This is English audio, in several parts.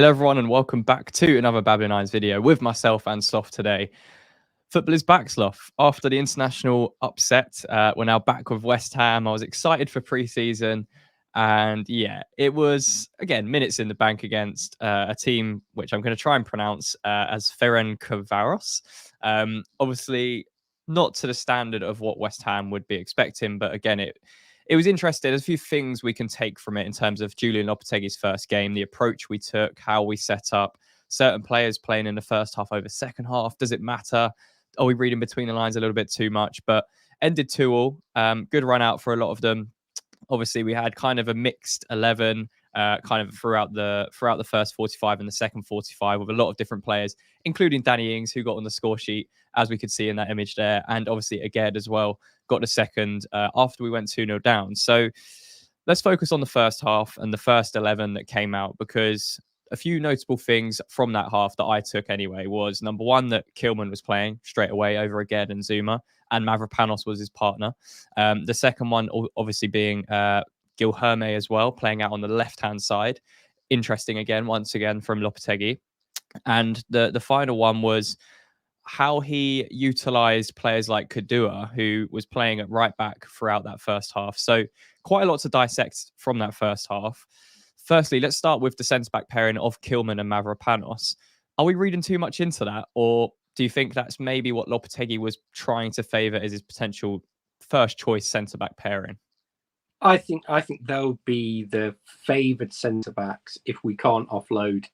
Hello everyone and welcome back to another Babbling Irons video with myself and Sloth today. Football is back, Sloth. After the international upset, we're now back with West Ham. I was excited for pre-season and yeah, it was, again, minutes in the bank against a team which I'm going to try and pronounce as Ferencvaros. Obviously, not to the standard of what West Ham would be expecting, but again, it was interesting. There's a few things we can take from it in terms of Julen Lopetegui's first game, the approach we took, how we set up, certain players playing in the first half over second half. Does it matter? Are we reading between the lines a little bit too much? But ended 2-2. Good run out for a lot of them. Obviously, we had kind of a mixed 11 kind of throughout the first 45 and the second 45 with a lot of different players, including Danny Ings, who got on the score sheet, as we could see in that image there. And obviously, Aged as well got the second after we went 2-0 down. So let's focus on the first half and the first 11 that came out, because a few notable things from that half that I took anyway was, number one, that Kilman was playing straight away over Aged and Zuma, and Mavropanos was his partner. The second one, obviously, being Guilherme as well, playing out on the left-hand side. Interesting again, once again, from Lopetegui. And the final one was how he utilized players like Kadua, who was playing at right back throughout that first half. So quite a lot to dissect from that first half. Firstly, let's start with the centre-back pairing of Kilman and Mavropanos. Are we reading too much into that, or do you think that's maybe what Lopetegui was trying to favour as his potential first choice centre-back pairing? I think they'll be the favoured centre backs if we can't offload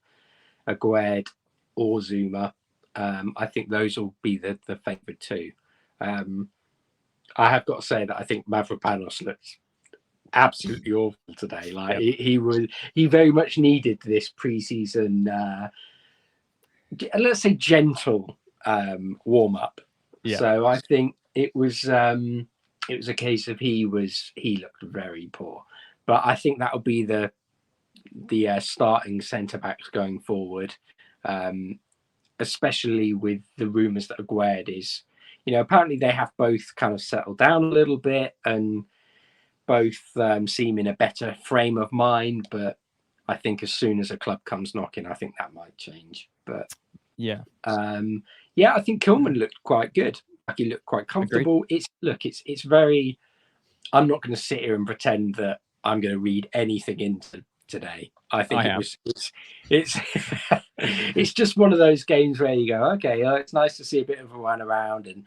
Agüed or Zuma. I think those will be the favoured two. I have got to say that I think Mavropanos looks absolutely awful today. Like he very much needed this pre-season, let's say, gentle warm up. Yeah. So I think it was a case of he looked very poor, but I think that'll be the starting centre backs going forward, especially with the rumours that Agüed is, apparently they have both kind of settled down a little bit and both seem in a better frame of mind. But I think as soon as a club comes knocking, I think that might change. But I think Kilman looked quite good. Like, he looked quite comfortable. Agreed. It's very. I'm not going to sit here and pretend that I'm going to read anything into today. I think it's it's just one of those games where you go, okay, it's nice to see a bit of a run around, and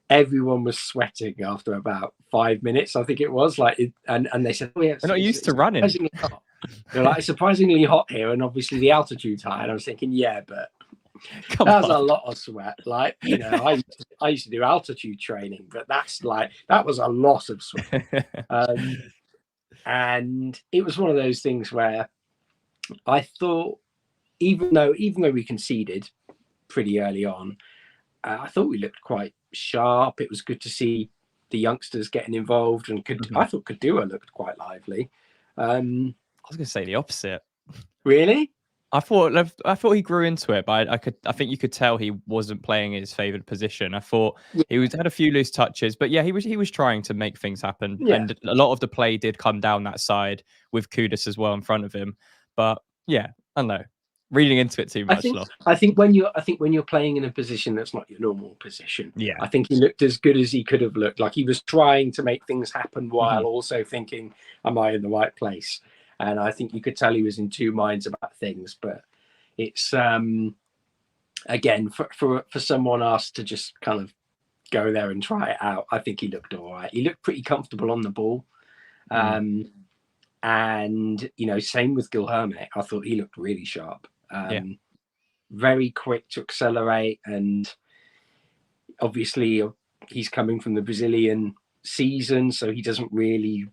everyone was sweating after about 5 minutes, I think it was. And they said, "Oh yeah, we're not used to running." They're like, it's surprisingly hot here, and obviously the altitude's high. And I was thinking, yeah, but that's a lot of sweat. Like, I used to do altitude training, but that was a lot of sweat. And it was one of those things where I thought, even though we conceded pretty early on, I thought we looked quite sharp. It was good to see the youngsters getting involved, and I thought Kadua looked quite lively. I was going to say the opposite. Really? I thought he grew into it, but I think you could tell he wasn't playing his favoured position. I thought he had a few loose touches, but yeah, he was trying to make things happen, and a lot of the play did come down that side with Kudus as well in front of him. But yeah, I don't know, reading into it too much. I think when you're playing in a position that's not your normal position, I think he looked as good as he could have looked. Like, he was trying to make things happen while also thinking, "Am I in the right place?" And I think you could tell he was in two minds about things. But it's again, for someone asked to just kind of go there and try it out, I think he looked all right. He looked pretty comfortable on the ball. And same with Guilherme. I thought he looked really sharp. Very quick to accelerate, and obviously he's coming from the Brazilian season, so he doesn't really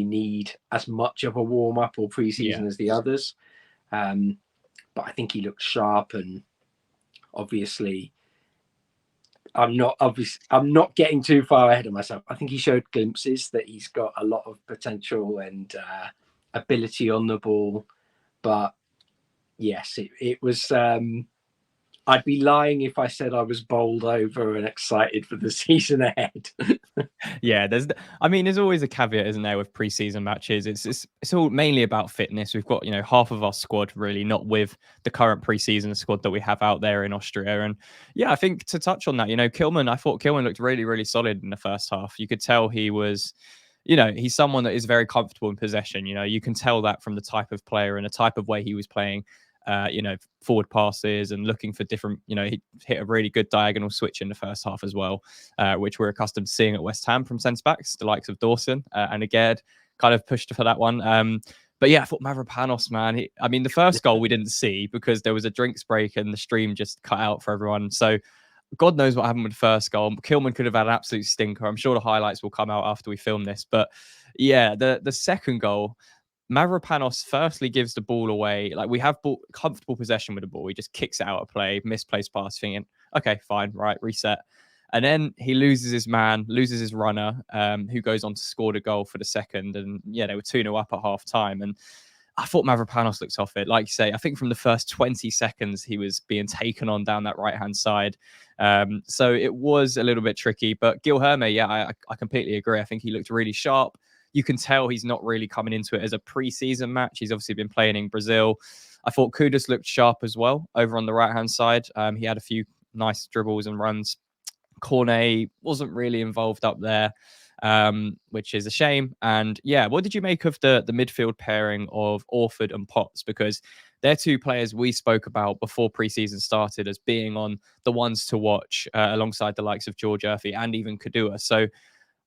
need as much of a warm-up or pre-season as the others. But I think he looked sharp, and obviously I'm not getting too far ahead of myself. I think he showed glimpses that he's got a lot of potential and ability on the ball. But yes, it was I'd be lying if I said I was bowled over and excited for the season ahead. Yeah, there's always a caveat, isn't there, with preseason matches? It's all mainly about fitness. We've got, half of our squad really not with the current preseason squad that we have out there in Austria. And yeah, I think to touch on that, I thought Kilman looked really, really solid in the first half. You could tell he was, he's someone that is very comfortable in possession. You can tell that from the type of player and the type of way he was playing. Forward passes and looking for different, he hit a really good diagonal switch in the first half as well, which we're accustomed to seeing at West Ham from centre backs, the likes of Dawson and Agard kind of pushed for that one. But yeah, I thought Mavropanos, man, the first goal we didn't see because there was a drinks break and the stream just cut out for everyone. So God knows what happened with the first goal. Kilman could have had an absolute stinker. I'm sure the highlights will come out after we film this. But yeah, the second goal, Mavropanos firstly gives the ball away. Like we have comfortable possession with the ball. He just kicks it out of play, misplaced pass, thinking, okay, fine, right, reset. And then he loses his man, loses his runner, who goes on to score the goal for the second. And yeah, they were 2-0 up at half time. And I thought Mavropanos looked off it. Like you say, I think from the first 20 seconds, he was being taken on down that right-hand side. So it was a little bit tricky. But Gil Herme, yeah, I completely agree. I think he looked really sharp. You can tell he's not really coming into it as a pre-season match. He's obviously been playing in Brazil. I thought Kudus looked sharp as well over on the right-hand side. He had a few nice dribbles and runs. Cornet wasn't really involved up there, which is a shame. And yeah, what did you make of the midfield pairing of Orford and Potts? Because they're two players we spoke about before preseason started as being on the ones to watch alongside the likes of George Murphy and even Kadua. So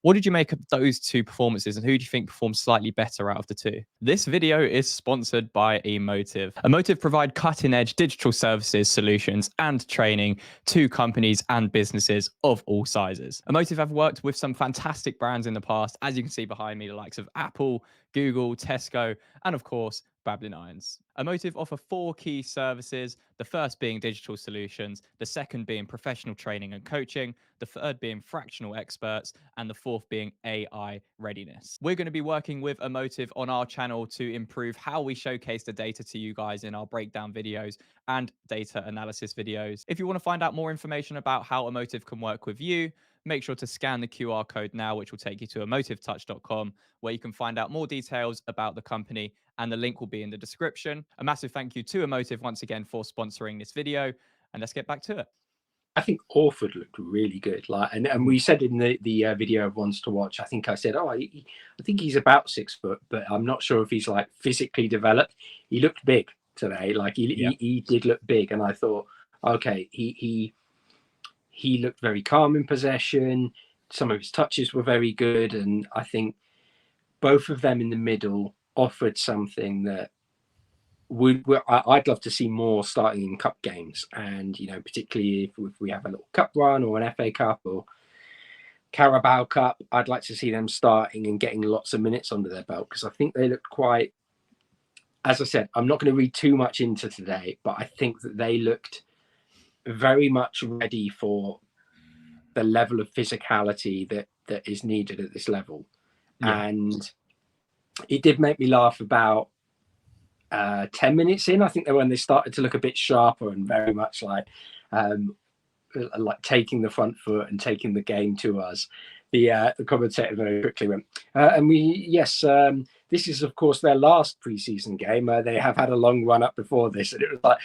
what did you make of those two performances, and who do you think performed slightly better out of the two? This video is sponsored by Emotive. Emotive provide cutting-edge digital services, solutions, and training to companies and businesses of all sizes. Emotive have worked with some fantastic brands in the past, as you can see behind me, the likes of Apple, Google, Tesco, and of course, Babylon Irons. Emotive offer 4 key services, the first being digital solutions, the second being professional training and coaching, the third being fractional experts, and the fourth being AI readiness. We're going to be working with Emotive on our channel to improve how we showcase the data to you guys in our breakdown videos and data analysis videos. If you want to find out more information about how Emotive can work with you, make sure to scan the QR code now, which will take you to emotivetouch.com, where you can find out more details about the company, and the link will be in the description. A massive thank you to Emotive once again for sponsoring this video, and let's get back to it. I think Orford looked really good. And we said in the video of ones to watch, I think I said, I think he's about 6 foot, but I'm not sure if he's like physically developed. He looked big today. Like he did look big, and I thought, okay, he looked very calm in possession. Some of his touches were very good, and I think both of them in the middle offered something that I'd love to see more starting in cup games, and particularly if we have a little cup run or an FA Cup or Carabao Cup, I'd like to see them starting and getting lots of minutes under their belt, because I think they looked quite, as I said, I'm not going to read too much into today, but I think that they looked very much ready for the level of physicality that is needed at this level. And it did make me laugh about 10 minutes in, I think, when they started to look a bit sharper and very much like taking the front foot and taking the game to us. The commentator very quickly went, this is of course their last preseason game. They have had a long run up before this, and it was like,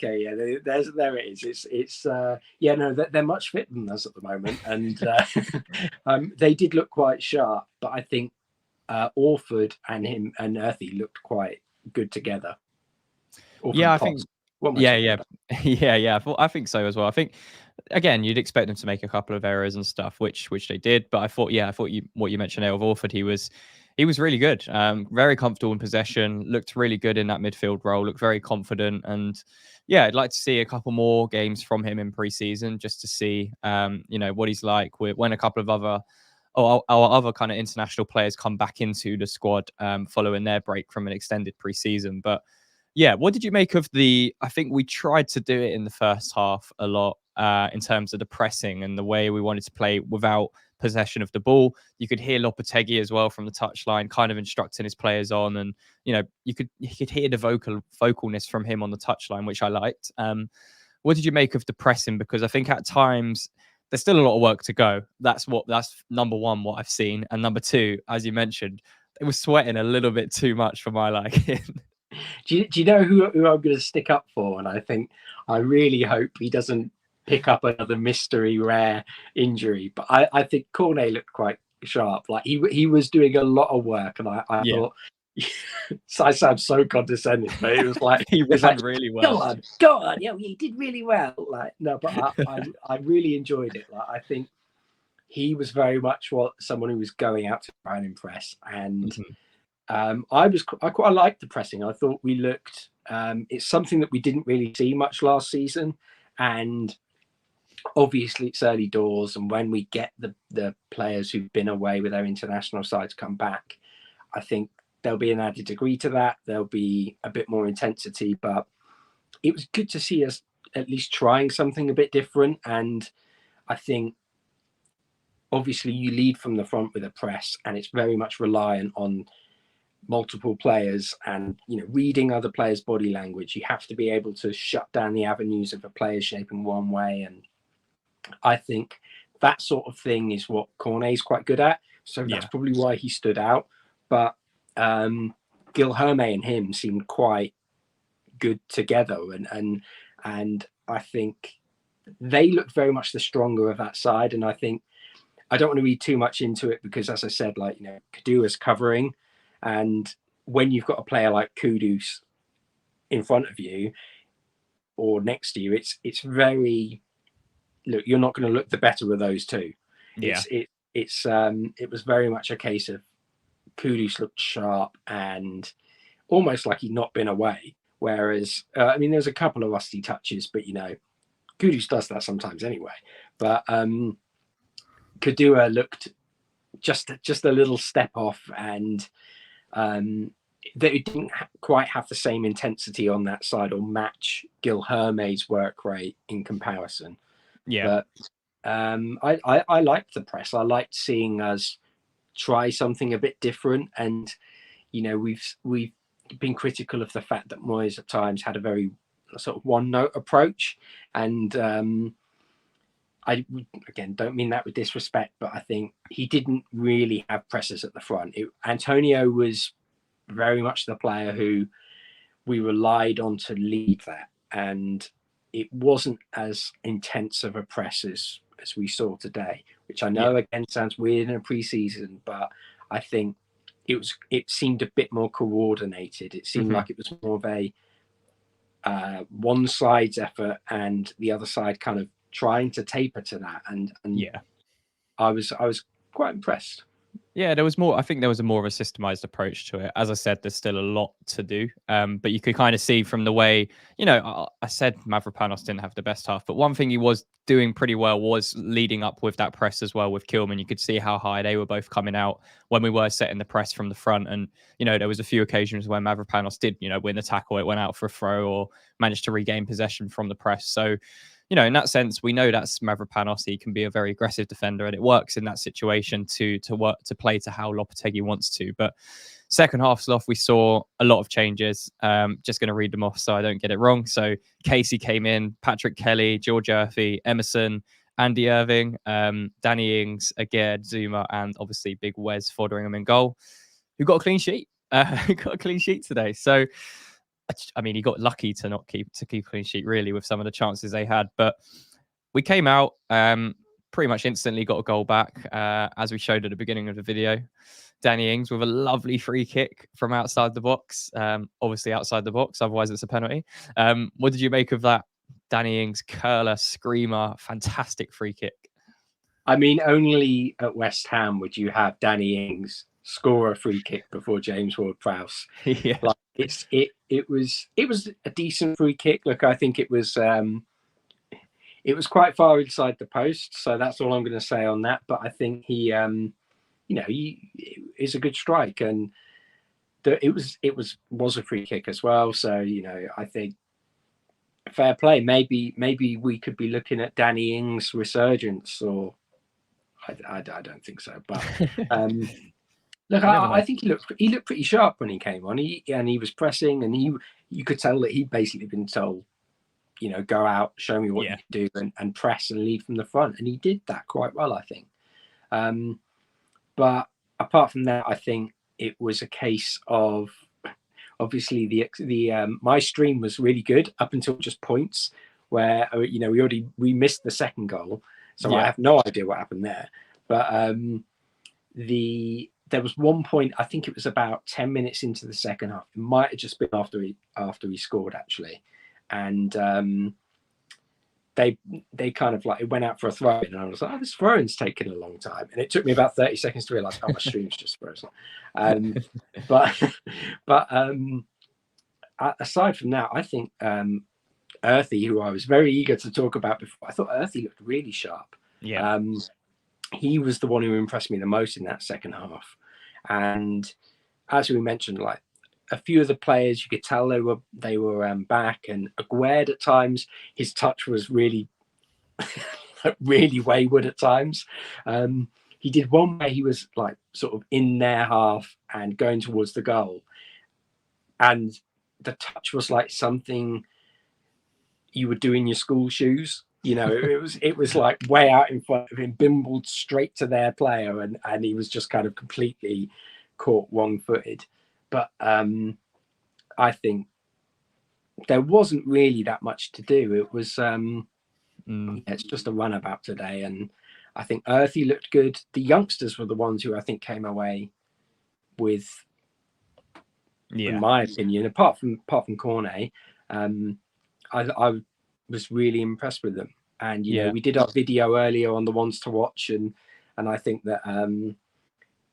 there it is. They're much fitter than us at the moment, and they did look quite sharp. But I think Orford and him and Earthy looked quite good together. I think I think so as well. I think again, you'd expect them to make a couple of errors and stuff, which they did. But I thought what you mentioned there of Orford, he was really good, very comfortable in possession, looked really good in that midfield role, looked very confident, and I'd like to see a couple more games from him in pre-season just to see what he's like when a couple of other our other kind of international players come back into the squad following their break from an extended pre-season. But yeah, what did you make of I think we tried to do it in the first half a lot in terms of the pressing and the way we wanted to play without possession of the ball. You could hear Lopetegui as well from the touchline, kind of instructing his players on, and you could hear the vocalness from him on the touchline, which I liked. what did you make of the pressing? Because I think at times there's still a lot of work to go. That's number one, what I've seen. And number two, as you mentioned, it was sweating a little bit too much for my liking. Do you know who I'm going to stick up for? And I really hope he doesn't pick up another mystery rare injury. But I think Cornet looked quite sharp. Like he was doing a lot of work, and I thought, I sound so condescending, but it was like he ran really well. Go on, yeah, he did really well. Like no, but I really enjoyed it. Like I think he was very much someone who was going out to try and impress, and I quite liked the pressing. I thought we looked. It's something that we didn't really see much last season, and obviously it's early doors. And when we get the players who've been away with their international sides come back, I think there'll be an added degree to that. There'll be a bit more intensity, but it was good to see us at least trying something a bit different. And I think obviously you lead from the front with a press, and it's very much reliant on multiple players and reading other players' body language. You have to be able to shut down the avenues of a player shaping one way, and I think that sort of thing is what Cornet's quite good at. So that's probably why he stood out. But Guilherme and him seemed quite good together, and I think they looked very much the stronger of that side. And I think I don't want to read too much into it because, as I said, like Kadua's covering, and when you've got a player like Kudus in front of you or next to you, it's very you're not going to look the better of those two. It was very much a case of Kudus looked sharp and almost like he'd not been away. Whereas, there's a couple of rusty touches, but Kudus does that sometimes anyway. But Kadua looked just a little step off, and they didn't quite have the same intensity on that side or match Guilherme's work rate in comparison. Yeah, but I liked the press. I liked seeing us try something a bit different, and we've been critical of the fact that Moyes at times had a very sort of one-note approach, and I again don't mean that with disrespect, but I think he didn't really have pressers at the front. Antonio was very much the player who we relied on to lead that, and it wasn't as intense of a press as we saw today, which I know again sounds weird in a pre-season, but I think it seemed a bit more coordinated. It seemed like it was more of a one side's effort and the other side kind of trying to taper to that, and I was quite impressed. Yeah, there was more. I think there was a more of a systemized approach to it. As I said, there's still a lot to do. But you could kind of see from the way, I said Mavropanos didn't have the best half, but one thing he was doing pretty well was leading up with that press as well with Kilman. You could see how high they were both coming out when we were setting the press from the front. And, there was a few occasions when Mavropanos did, win the tackle. It went out for a throw or managed to regain possession from the press. So, in that sense, we know that's Mavropanos. He can be a very aggressive defender, and it works in that situation to play to how Lopetegui wants to. But second half, Sloth, we saw a lot of changes. Just going to read them off so I don't get it wrong. So Casey came in, Patrick Kelly, George Murphy, Emerson, Andy Irving, Danny Ings, Aged, Zuma, and obviously big Wes Foderingham in goal, who got a clean sheet. Got a clean sheet today. So he got lucky to keep a clean sheet, really, with some of the chances they had. But we came out pretty much instantly, got a goal back, as we showed at the beginning of the video. Danny Ings with a lovely free kick from outside the box. Obviously outside the box, otherwise it's a penalty. What did you make of that Danny Ings curler, screamer, fantastic free kick? Only at West Ham would you have Danny Ings score a free kick before James Ward-Prowse. Yeah. It was a decent free kick. Look, I think it was quite far inside the post, so that's all I'm going to say on that. But I think he is a good strike, and it was a free kick as well. So I think fair play. Maybe we could be looking at Danny Ings' resurgence, or I don't think so, but. Look, I think he looked pretty sharp when he came on. He was pressing, and you could tell that he'd basically been told, go out, show me what Yeah. you can do, and press and lead from the front. And he did that quite well, I think. But apart from that, I think it was a case of, obviously the my stream was really good up until just points, where we missed the second goal, so I have no idea what happened there. But there was one point, I think it was about 10 minutes into the second half. It might have just been after he scored, actually, and they kind of like, it went out for a throw in, and I was like, oh, this throw-in's taking a long time, and it took me about 30 seconds to realize, oh, my stream's just frozen. But aside from that, I think Earthy, who I was very eager to talk about before, I thought Earthy looked really sharp. Yeah. He was the one who impressed me the most in that second half. And as we mentioned, like, a few of the players, you could tell they were back, and Aguerd at times, his touch was really really wayward at times. He did one where he was like sort of in their half and going towards the goal, and the touch was like something you would do in your school shoes. It was like way out in front of him, bimbled straight to their player, and he was just kind of completely caught wrong-footed. But I think there wasn't really that much to do. It was it's just a runabout today, and I think Earthy looked good. The youngsters were the ones who I think came away with, in my opinion, apart from Cornet, I was really impressed with them. And we did our video earlier on the ones to watch, and I think that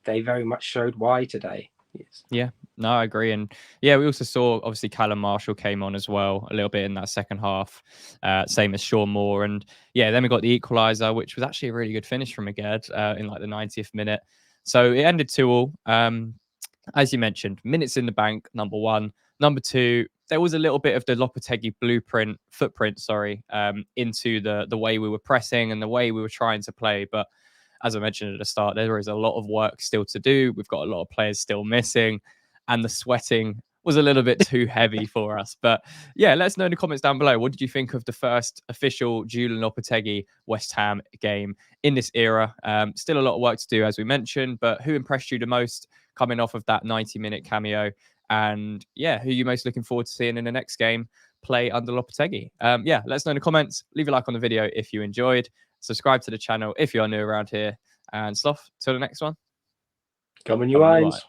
they very much showed why today. Yes. Yeah, no, I agree. And yeah, we also saw, obviously, Callum Marshall came on as well a little bit in that second half, same as Sean Moore. And yeah, then we got the equaliser, which was actually a really good finish from Aguerd in like the 90th minute. So it ended 2-2. As you mentioned, minutes in the bank, number one. Number two, there was a little bit of the Lopetegui footprint, into the way we were pressing and the way we were trying to play. But as I mentioned at the start, there is a lot of work still to do. We've got a lot of players still missing, and the sweating was a little bit too heavy for us. But yeah, let us know in the comments down below. What did you think of the first official Julen Lopetegui West Ham game in this era? Still a lot of work to do, as we mentioned, but who impressed you the most coming off of that 90-minute cameo? And yeah, who are you most looking forward to seeing in the next game play under Lopetegui? Yeah, let us know in the comments. Leave a like on the video if you enjoyed. Subscribe to the channel if you're new around here. And Sloth, till the next one. Come on, you eyes.